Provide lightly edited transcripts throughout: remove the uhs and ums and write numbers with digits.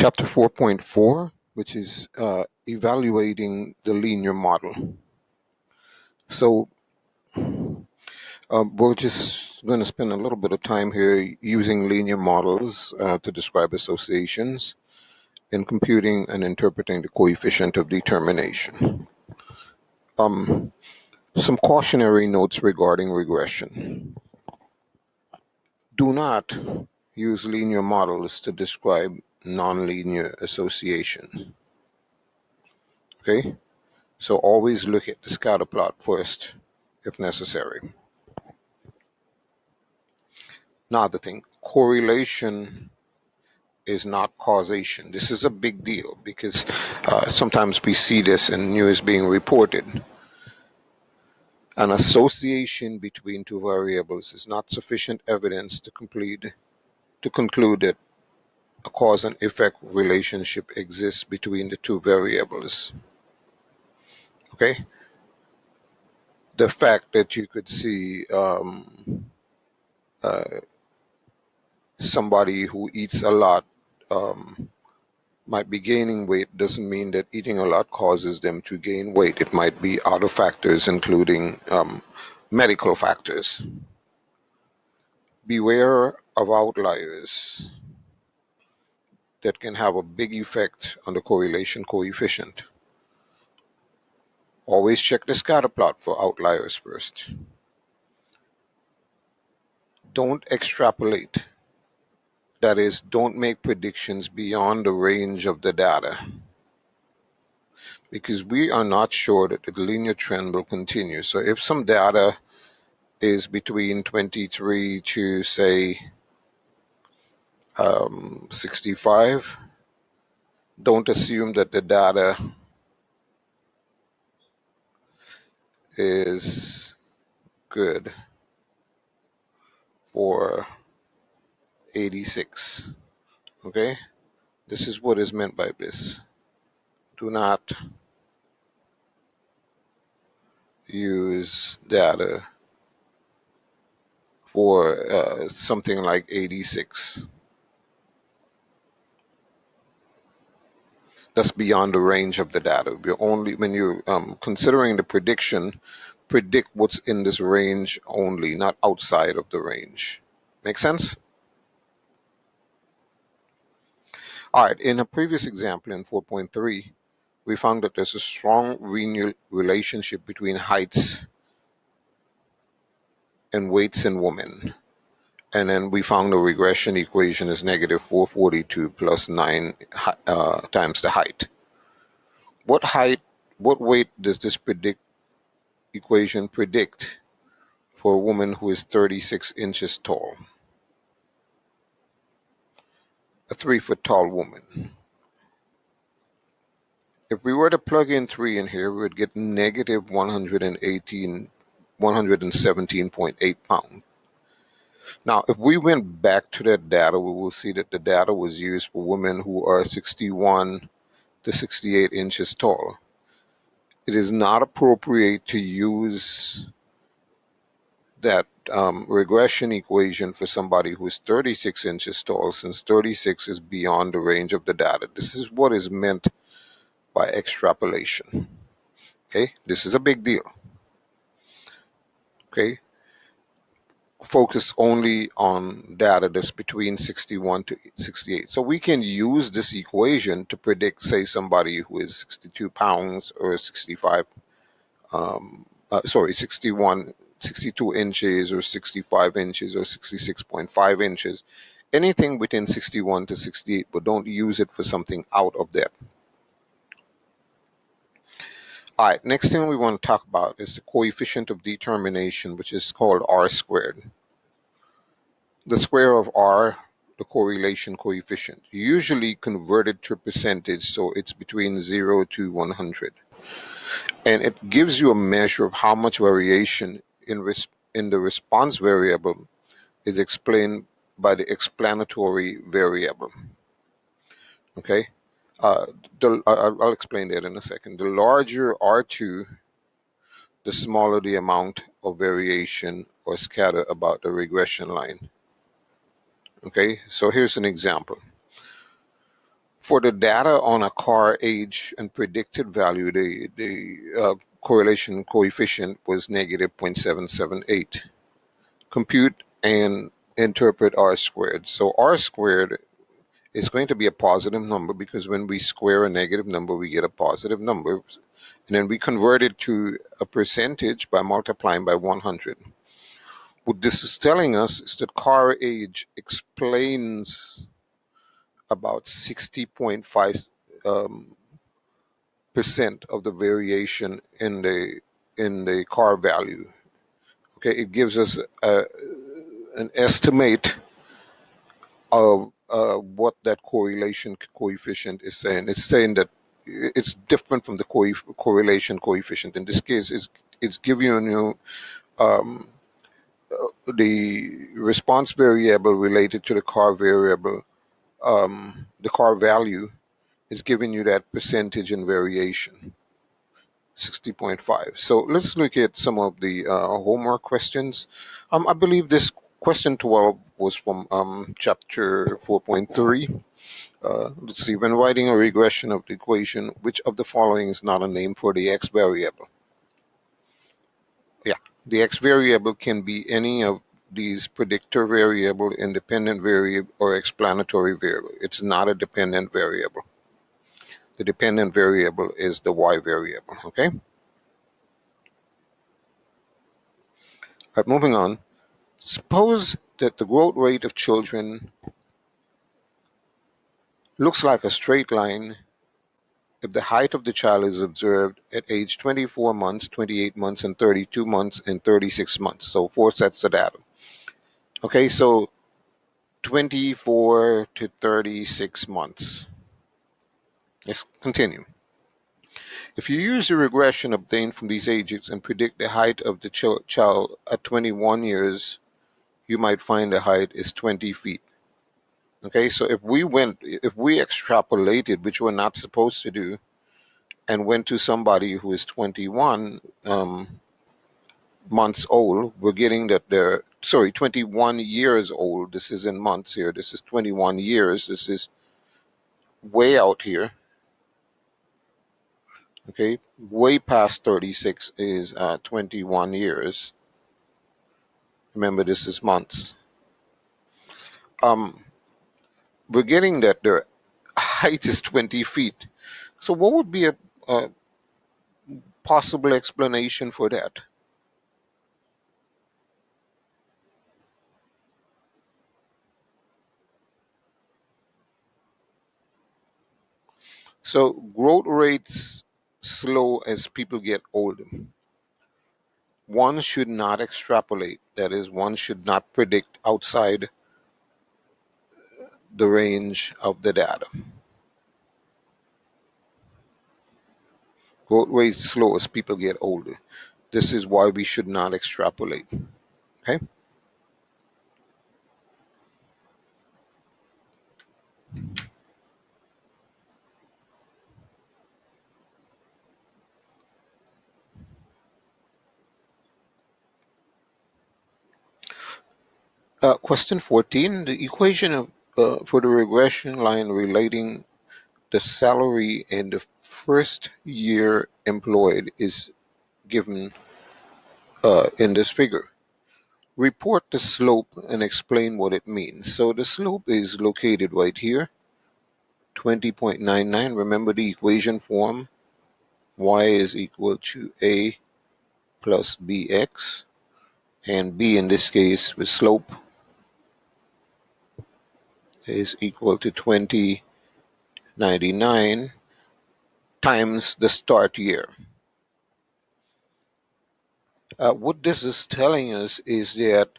Chapter 4.4, which is evaluating the linear model. So we're just going to spend a little bit of time here using linear models to describe associations in computing and interpreting the coefficient of determination. Some cautionary notes regarding regression. Do not use linear models to describe nonlinear association. Okay? So always look at the scatter plot first, if necessary. Now the thing, correlation is not causation. This is a big deal because sometimes we see this in news being reported. An association between two variables is not sufficient evidence to conclude that a cause and effect relationship exists between the two variables. Okay? The fact that you could see somebody who eats a lot might be gaining weight doesn't mean that eating a lot causes them to gain weight. It might be other factors, including medical factors. Beware of outliers that can have a big effect on the correlation coefficient. Always check the scatter plot for outliers first. Don't extrapolate. That is, don't make predictions beyond the range of the data, because we are not sure that the linear trend will continue. So if some data is between 23 to say 65, don't assume that the data is good for 86. Okay, this is what is meant by this. Do not use data for something like 86. That's beyond the range of the data. When you're considering the prediction, predict what's in this range only, not outside of the range. Make sense? All right, in a previous example in 4.3, we found that there's a strong linear relationship between heights and weights in women. And then we found the regression equation is negative 442 plus 9 times the height. What weight does this equation predict for a woman who is 36 inches tall? A 3-foot tall woman. If we were to plug in 3 in here, we would get negative 117.8 pounds. Now, if we went back to that data, we will see that the data was used for women who are 61 to 68 inches tall. It is not appropriate to use that regression equation for somebody who is 36 inches tall, since 36 is beyond the range of the data. This is what is meant by extrapolation. Okay, this is a big deal. Okay, focus only on data that's between 61 to 68. So we can use this equation to predict, say, somebody who is 62 pounds or 62 inches or 65 inches or 66.5 inches, anything within 61 to 68, but don't use it for something out of that. All right, next thing we want to talk about is the coefficient of determination, which is called R squared. The square of R, the correlation coefficient, usually converted to percentage, so it's between 0 to 100. And it gives you a measure of how much variation in the response variable is explained by the explanatory variable. Okay? I'll explain that in a second. The larger R2, the smaller the amount of variation or scatter about the regression line. Okay, so here's an example. For the data on a car age and predicted value, the correlation coefficient was negative 0.778. Compute and interpret R squared. So R squared is going to be a positive number, because when we square a negative number, we get a positive number. And then we convert it to a percentage by multiplying by 100. What this is telling us is that car age explains about 60.5 percent of the variation in the car value. Okay, it gives us an estimate of what that correlation coefficient is saying. It's saying that it's different from the correlation coefficient. In this case, it's giving you the response variable related to the car variable, the car value is giving you that percentage in variation, 60.5. So let's look at some of the homework questions. I believe this question 12 was from chapter 4.3. Let's see, when writing a regression of the equation, which of the following is not a name for the x variable? Yeah, the x variable can be any of these: predictor variable, independent variable, or explanatory variable. It's not a dependent variable. The dependent variable is the y variable, okay? All right, moving on. Suppose that the growth rate of children looks like a straight line if the height of the child is observed at age 24 months, 28 months, and 32 months, and 36 months. So 4 sets of data. Okay, so 24 to 36 months. Let's continue. If you use the regression obtained from these ages and predict the height of the child at 21 years, you might find the height is 20 feet. Okay, so if we extrapolated, which we're not supposed to do, and went to somebody who is 21 months old, we're getting that 21 years old. This is in months here. This is 21 years. This is way out here. Okay, way past 36 is 21 years. Remember, this is months. We're getting that their height is 20 feet. So what would be a possible explanation for that? So growth rates slow as people get older. One should not extrapolate. That is, one should not predict outside the range of the data. Growth rates slow as people get older. This is why we should not extrapolate. Okay? Question 14. The equation for the regression line relating the salary in the first year employed is given in this figure. Report the slope and explain what it means. So the slope is located right here, 20.99. Remember the equation form. Y is equal to A plus BX. And B in this case with slope is equal to 20.99 times the start year. What this is telling us is that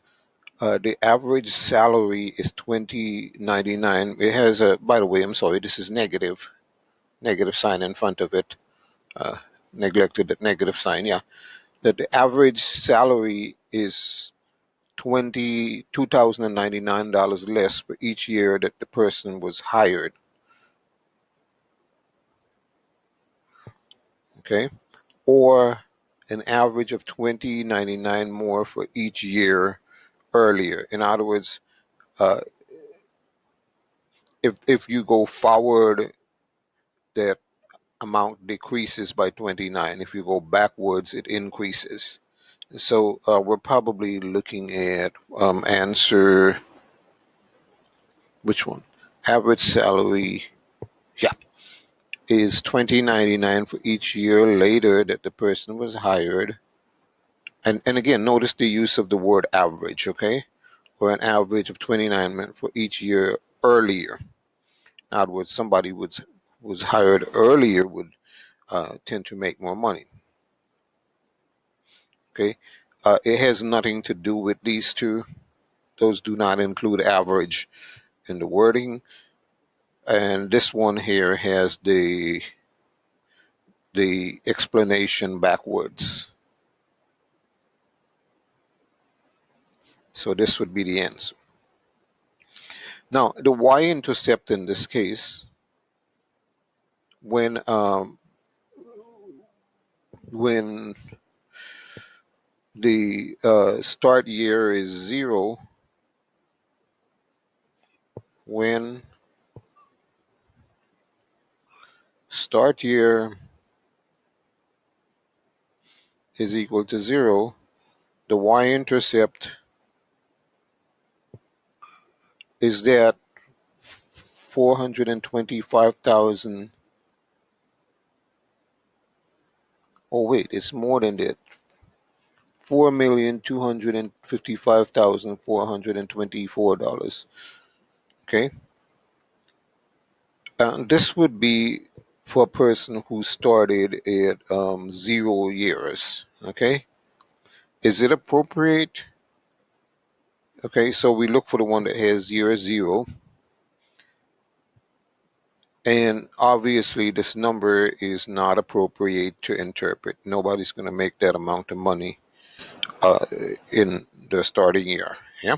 the average salary is $20.99. It has a, by the way, I'm sorry, this is negative sign in front of it. Neglected that negative sign. Yeah, that the average salary is $22,099 less for each year that the person was hired. Okay, or an average of $20.99 more for each year earlier. In other words, if you go forward that amount decreases by 29. If you go backwards, it increases. So we're probably looking at answer, which one? Average salary, yeah, is 2099 for each year later that the person was hired. And again, notice the use of the word average, okay? Or an average of 29 for each year earlier. In other words, somebody was hired earlier would tend to make more money. Okay, it has nothing to do with these two. Those do not include average in the wording. And this one here has the explanation backwards. So this would be the answer. Now, the y-intercept in this case, when the start year is 0, when start year is equal to 0, the y-intercept is that 425,000. Oh wait, it's more than that. 4,255,424 dollars. Okay, this would be for a person who started at 0 years. Okay, is it appropriate? Okay, so we look for the one that has year 0. And obviously, this number is not appropriate to interpret. Nobody's going to make that amount of money uh, in the starting year. Yeah.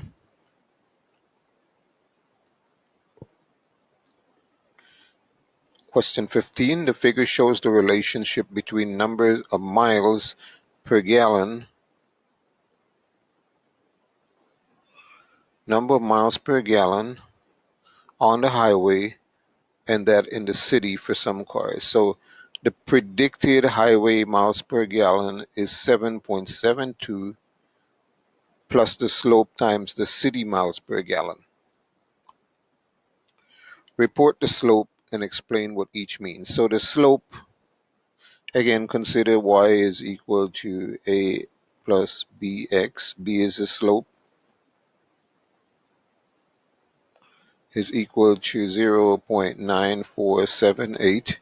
Question 15. The figure shows the relationship between number of miles per gallon, on the highway, and that in the city for some cars. So the predicted highway miles per gallon is 7.72 plus the slope times the city miles per gallon. Report the slope and explain what each means. So the slope, again, consider y is equal to a plus bx. B is the slope, is equal to 0.9478.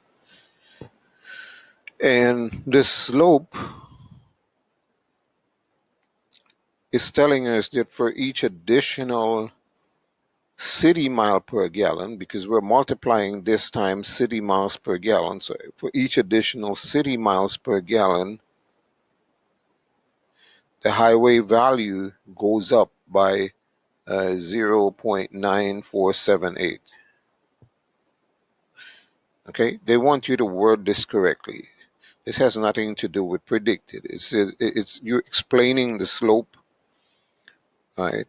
And the slope is telling us that for each additional city mile per gallon, because we're multiplying this time city miles per gallon, so for each additional city miles per gallon, the highway value goes up by 0.9478. Okay, they want you to word this correctly. This has nothing to do with predicted. It's you're explaining the slope, right?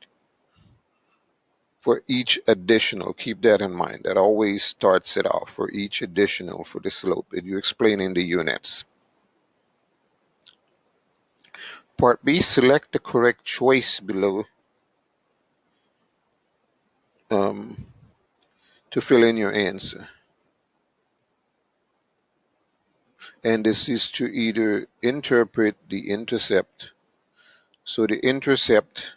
For each additional, keep that in mind. That always starts it off for each additional for the slope. And you're explaining the units. Part B, select the correct choice below to fill in your answer. And this is to either interpret the intercept. So the intercept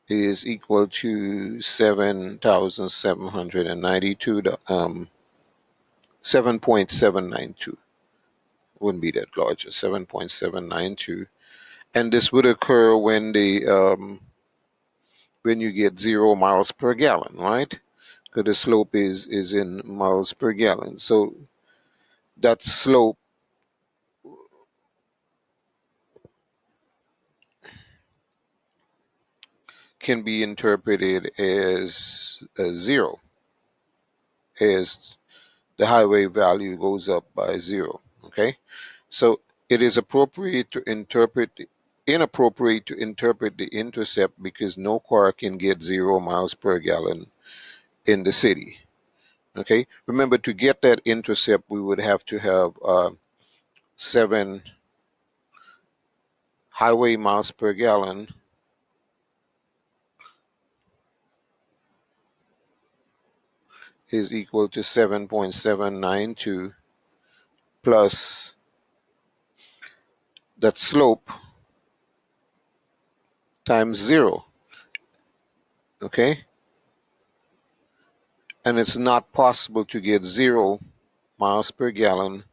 is equal to 7,792, 7.792. Wouldn't be that large, 7.792. And this would occur when when you get 0 miles per gallon, right? Because the slope is in miles per gallon. So that slope can be interpreted as 0, as the highway value goes up by 0. Okay, so it is inappropriate to interpret the intercept because no car can get 0 miles per gallon in the city. Okay, remember, to get that intercept, we would have to have 7 highway miles per gallon is equal to 7.792 plus that slope times 0. Okay, and it's not possible to get 0 miles per gallon,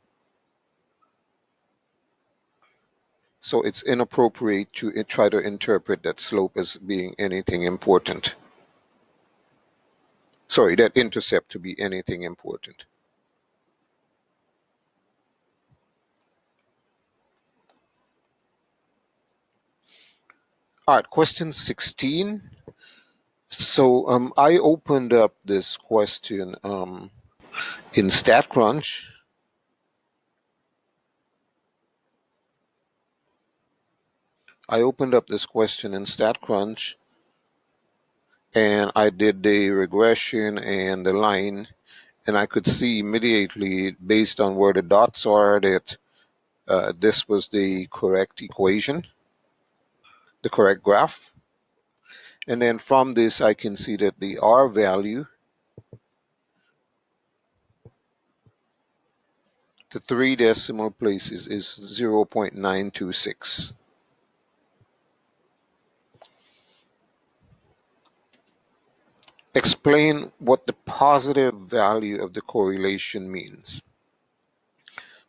so it's inappropriate to try to interpret that slope as being anything important. Sorry, that intercept to be anything important. All right, question 16. So I opened up this question in StatCrunch. I opened up this question in StatCrunch, and I did the regression and the line, and I could see immediately, based on where the dots are, that this was the correct equation, the correct graph. And then from this, I can see that the R value, the 3 decimal places, is 0.926. Explain what the positive value of the correlation means.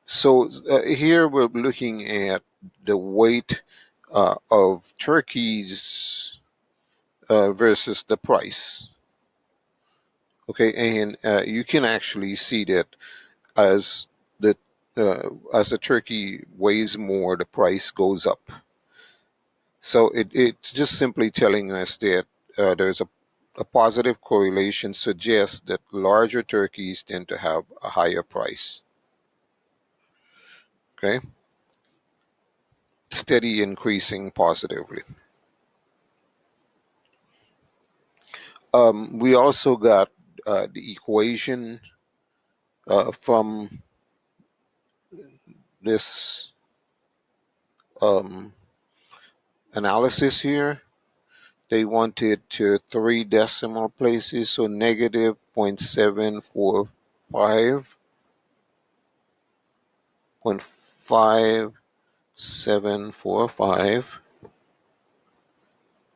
So here we're looking at the weight of turkeys versus the price. Okay, and you can actually see that as the as the turkey weighs more, the price goes up. So it's just simply telling us that there's a positive correlation suggests that larger turkeys tend to have a higher price. Okay, steady increasing positively. We also got the equation from this um, analysis here. They wanted to 3 decimal places, so negative 0.745, 0.5745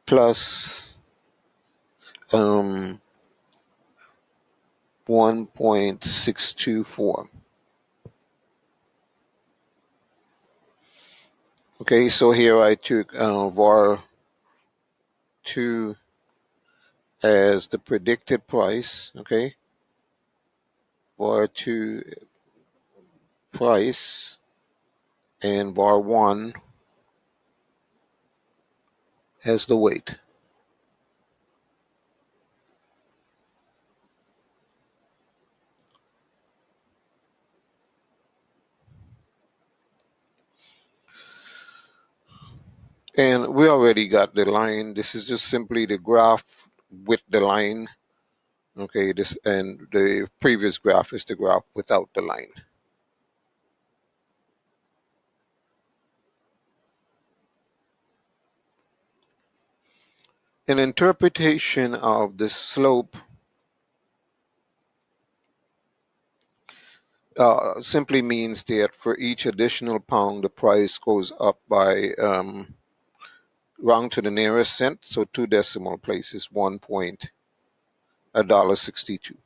plus 1.624. Okay, so here I took var 2 as the predicted price. Okay, var 2 price, and var 1 as the weight. And we already got the line. This is just simply the graph with the line. Okay, this, and the previous graph is the graph without the line. An interpretation of the slope simply means that for each additional pound, the price goes up by round to the nearest cent, so 2 decimal places, $1.62.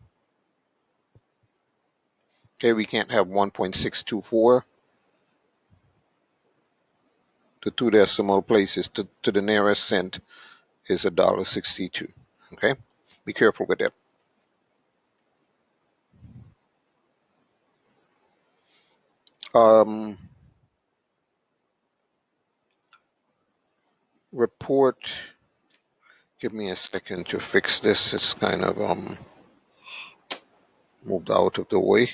Okay, we can't have 1.624. The 2 decimal places to the nearest cent is $1.62. Okay, be careful with that. Report. Give me a second to fix this. It's kind of moved out of the way.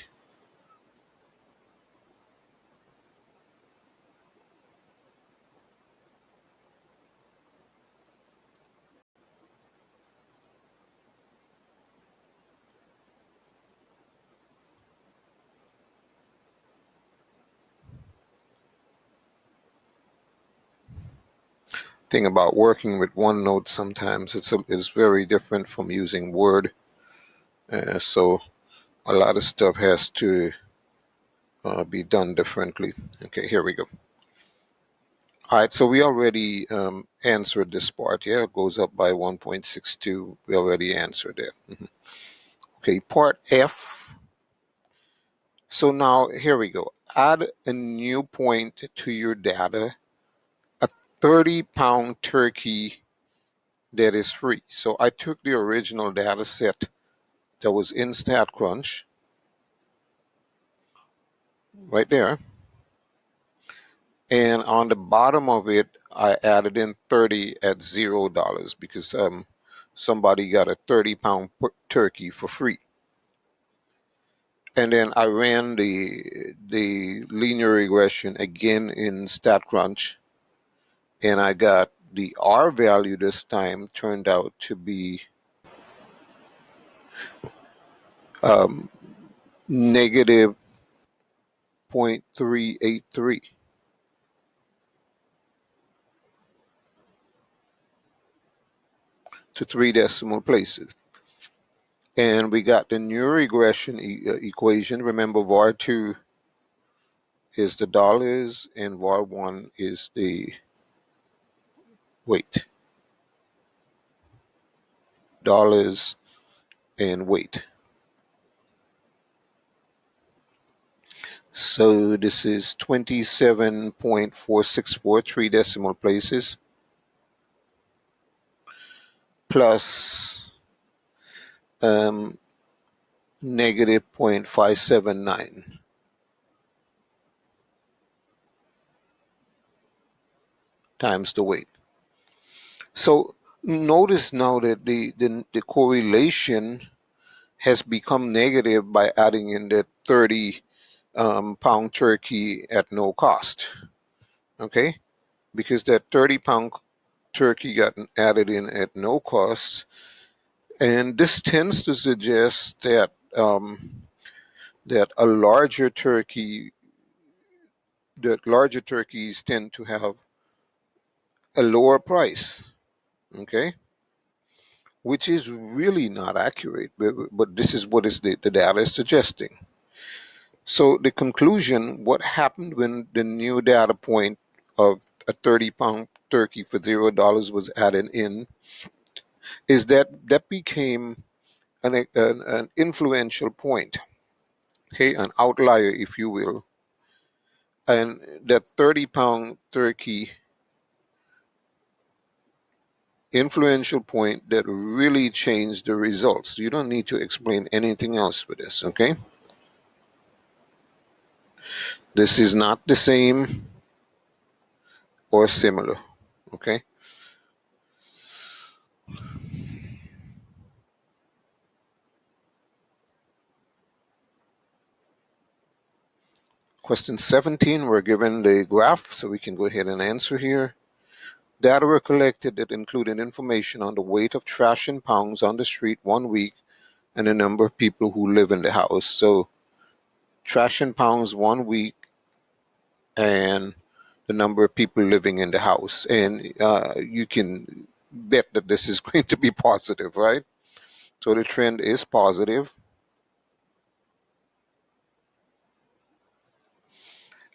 thing about working with OneNote, sometimes it's very different from using Word. So a lot of stuff has to be done differently. Okay, here we go. All right, so we already answered this part. Yeah, it goes up by 1.62. We already answered it. Okay, part F. So now here we go. Add a new point to your data, a 30-pound turkey that is free. So I took the original data set that was in StatCrunch, right there, and on the bottom of it, I added in 30 at $0 because somebody got a 30-pound turkey for free. And then I ran the linear regression again in StatCrunch, and I got the R value this time turned out to be negative 0.383 to 3 decimal places. And we got the new regression equation. Remember, var2 is the dollars and var1 is the weight. Dollars and weight. So this is 27.464, 3 decimal places, plus negative 0.579 times the weight. So notice now that the correlation has become negative by adding in that 30-pound turkey at no cost. Okay, because that 30-pound turkey got added in at no cost, and this tends to suggest that that larger turkeys tend to have a lower price. Okay, which is really not accurate, but this is what is the data is suggesting. So the conclusion, what happened when the new data point of a 30-pound turkey for $0 was added in, is that became an influential point, okay, an outlier, if you will. And that 30-pound turkey influential point that really changed the results. You don't need to explain anything else with this, okay? This is not the same or similar, okay? Question 17, we're given the graph, so we can go ahead and answer here. Data were collected that included information on the weight of trash in pounds on the street 1 week and the number of people who live in the house. So trash in pounds 1 week and the number of people living in the house. And you can bet that this is going to be positive, right? So the trend is positive.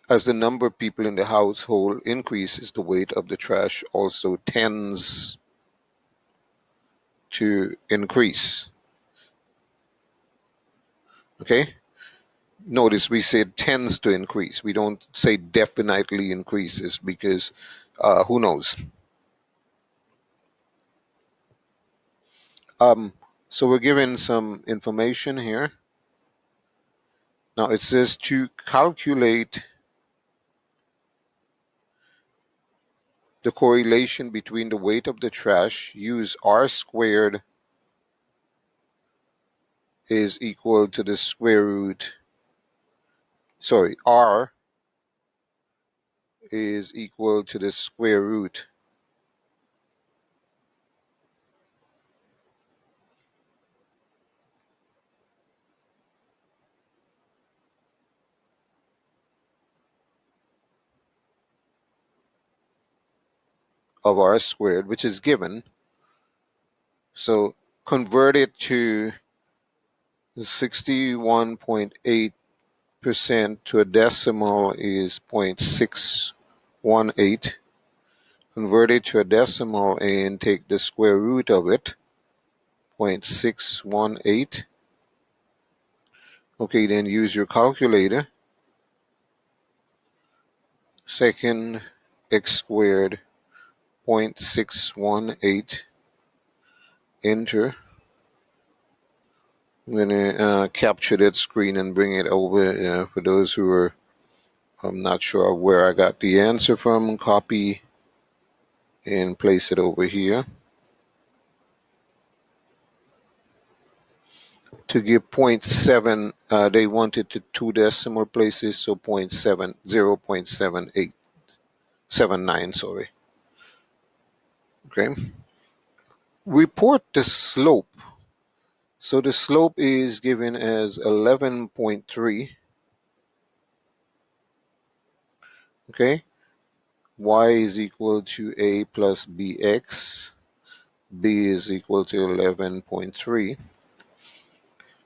As the number of people in the household increases, the weight of the trash also tends to increase. Okay? Notice we said tends to increase. We don't say definitely increases because who knows? So we're given some information here. Now it says to calculate the correlation between the weight of the trash, use R squared is equal to the square root. Sorry, R is equal to the square root of r squared, which is given. So convert it to 61.8% to a decimal is 0.618. Convert it to a decimal and take the square root of it, 0.618. Okay, then use your calculator. Second x squared, 0.618. Enter. I'm going to capture that screen and bring it over for those who are not sure where I got the answer from. Copy and place it over here. To give 0.7, they wanted to 2 decimal places, so 0.7879, sorry. Okay. Report the slope. So the slope is given as 11.3. Okay. Y is equal to a plus bx. B is equal to 11.3.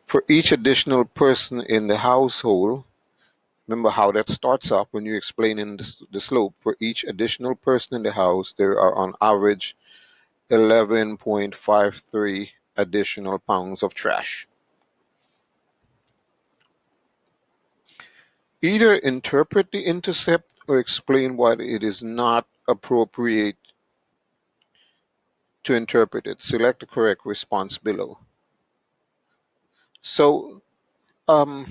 For each additional person in the household, remember how that starts off when you're explaining the slope. For each additional person in the house, there are on average 11.53 additional pounds of trash. Either interpret the intercept or explain why it is not appropriate to interpret it. Select the correct response below. So, the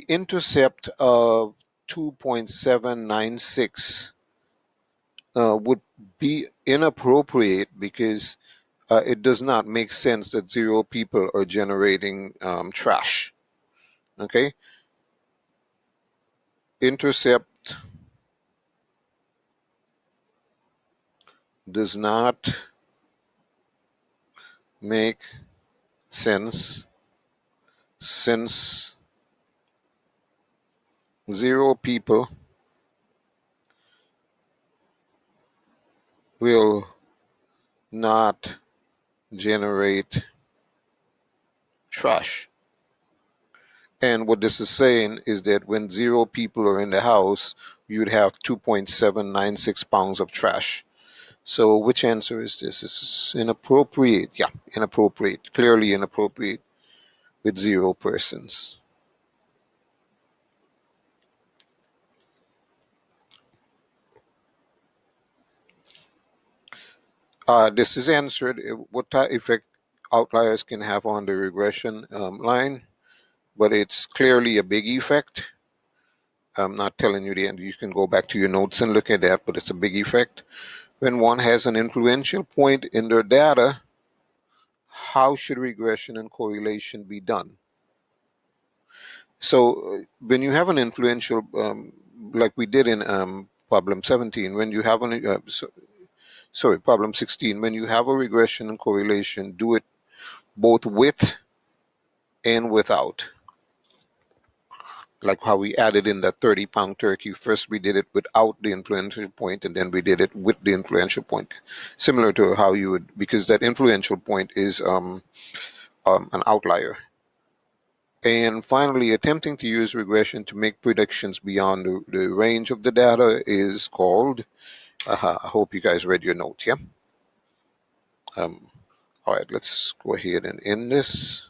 intercept of 2.796 would be inappropriate because it does not make sense that 0 people are generating trash. Okay? Intercept does not make sense since 0 people will not generate trash. And what this is saying is that when 0 people are in the house, you'd have 2.796 pounds of trash. So which answer is this? This is inappropriate. Yeah, inappropriate. Clearly inappropriate with 0 persons. This is answered. What effect outliers can have on the regression line, but it's clearly a big effect. I'm not telling you the end. You can go back to your notes and look at that, but it's a big effect. When one has an influential point in their data, how should regression and correlation be done? So when you have an influential, like we did in problem 17, when you have an, problem 16, when you have a regression and correlation, do it both with and without. Like how we added in that 30-pound turkey. First we did it without the influential point, and then we did it with the influential point. Similar to how you would, because that influential point is an outlier. And finally, attempting to use regression to make predictions beyond the range of the data is called, I hope you guys read your notes, yeah? All right, let's go ahead and end this.